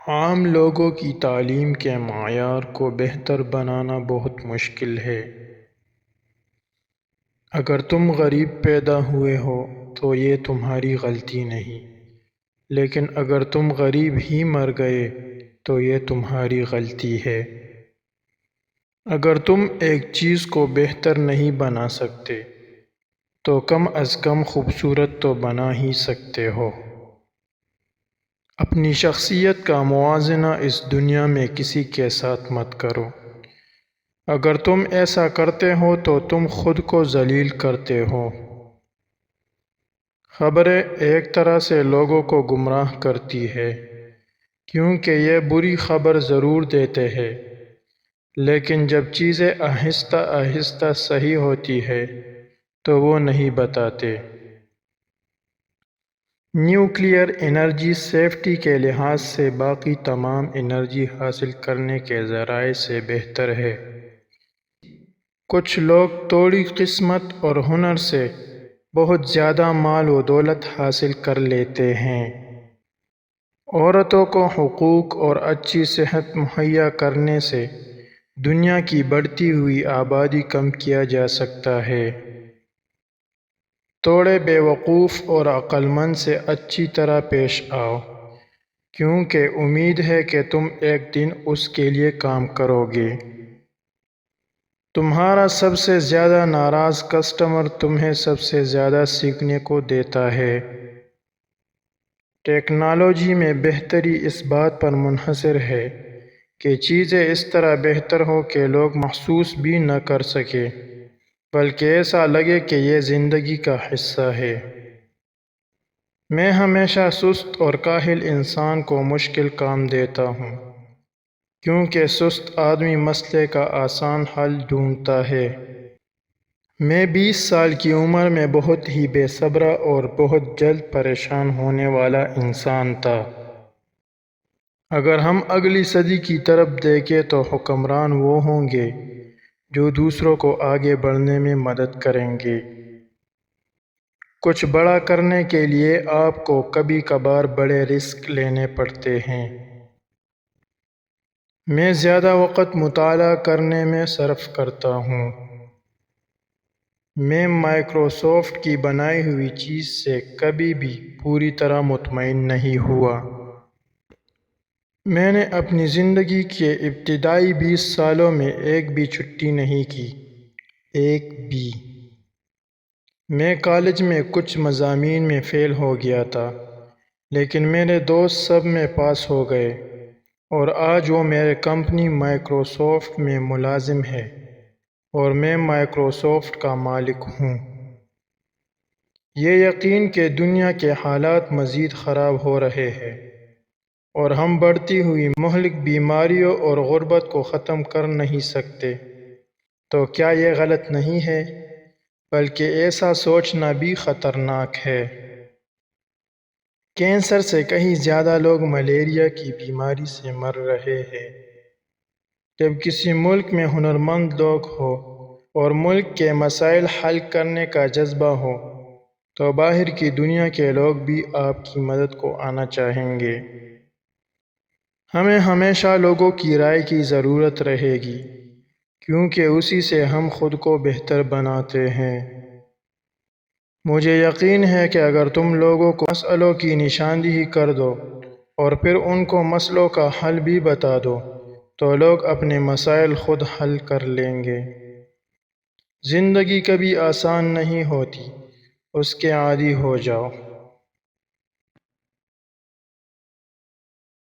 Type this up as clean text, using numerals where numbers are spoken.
عام لوگوں کی تعلیم کے معیار کو بہتر بنانا بہت مشکل ہے۔ اگر تم غریب پیدا ہوئے ہو تو یہ تمہاری غلطی نہیں، لیکن اگر تم غریب ہی مر گئے تو یہ تمہاری غلطی ہے۔ اگر تم ایک چیز کو بہتر نہیں بنا سکتے تو کم از کم خوبصورت تو بنا ہی سکتے ہو۔ اپنی شخصیت کا موازنہ اس دنیا میں کسی کے ساتھ مت کرو۔ اگر تم ایسا کرتے ہو تو تم خود کو ذلیل کرتے ہو۔ خبریں ایک طرح سے لوگوں کو گمراہ کرتی ہے، کیونکہ یہ بری خبر ضرور دیتے ہیں، لیکن جب چیزیں آہستہ آہستہ صحیح ہوتی ہے تو وہ نہیں بتاتے۔ نیوکلیئر انرجی سیفٹی کے لحاظ سے باقی تمام انرجی حاصل کرنے کے ذرائع سے بہتر ہے۔ کچھ لوگ توڑی قسمت اور ہنر سے بہت زیادہ مال و دولت حاصل کر لیتے ہیں۔ عورتوں کو حقوق اور اچھی صحت مہیا کرنے سے دنیا کی بڑھتی ہوئی آبادی کم کیا جا سکتا ہے۔ تھوڑے بیوقوف اور عقل مند سے اچھی طرح پیش آؤ، کیونکہ امید ہے کہ تم ایک دن اس کے لیے کام کرو گے۔ تمہارا سب سے زیادہ ناراض کسٹمر تمہیں سب سے زیادہ سیکھنے کو دیتا ہے۔ ٹیکنالوجی میں بہتری اس بات پر منحصر ہے کہ چیزیں اس طرح بہتر ہوں کہ لوگ محسوس بھی نہ کر سکیں، بلکہ ایسا لگے کہ یہ زندگی کا حصہ ہے۔ میں ہمیشہ سست اور کاہل انسان کو مشکل کام دیتا ہوں، کیونکہ سست آدمی مسئلے کا آسان حل ڈھونڈتا ہے۔ میں 20 سال کی عمر میں بہت ہی بے صبر اور بہت جلد پریشان ہونے والا انسان تھا۔ اگر ہم اگلی صدی کی طرف دیکھیں تو حکمران وہ ہوں گے جو دوسروں کو آگے بڑھنے میں مدد کریں گے۔ کچھ بڑا کرنے کے لیے آپ کو کبھی کبھار بڑے رسک لینے پڑتے ہیں۔ میں زیادہ وقت مطالعہ کرنے میں صرف کرتا ہوں۔ میں مائیکروسافٹ کی بنائی ہوئی چیز سے کبھی بھی پوری طرح مطمئن نہیں ہوا۔ میں نے اپنی زندگی کے ابتدائی 20 سالوں میں ایک بھی چھٹی نہیں کی، ایک بھی۔ میں کالج میں کچھ مضامین میں فیل ہو گیا تھا، لیکن میرے دوست سب میں پاس ہو گئے، اور آج وہ میرے کمپنی مائیکروسافٹ میں ملازم ہے اور میں مائیکروسافٹ کا مالک ہوں۔ یہ یقین کہ دنیا کے حالات مزید خراب ہو رہے ہیں اور ہم بڑھتی ہوئی مہلک بیماریوں اور غربت کو ختم کر نہیں سکتے، تو کیا یہ غلط نہیں ہے؟ بلکہ ایسا سوچنا بھی خطرناک ہے۔ کینسر سے کہیں زیادہ لوگ ملیریا کی بیماری سے مر رہے ہیں۔ جب کسی ملک میں ہنرمند لوگ ہوں اور ملک کے مسائل حل کرنے کا جذبہ ہو تو باہر کی دنیا کے لوگ بھی آپ کی مدد کو آنا چاہیں گے۔ ہمیں ہمیشہ لوگوں کی رائے کی ضرورت رہے گی، کیونکہ اسی سے ہم خود کو بہتر بناتے ہیں۔ مجھے یقین ہے کہ اگر تم لوگوں کو مسئلوں کی نشاندہی کر دو اور پھر ان کو مسئلوں کا حل بھی بتا دو تو لوگ اپنے مسائل خود حل کر لیں گے۔ زندگی کبھی آسان نہیں ہوتی، اس کے عادی ہو جاؤ۔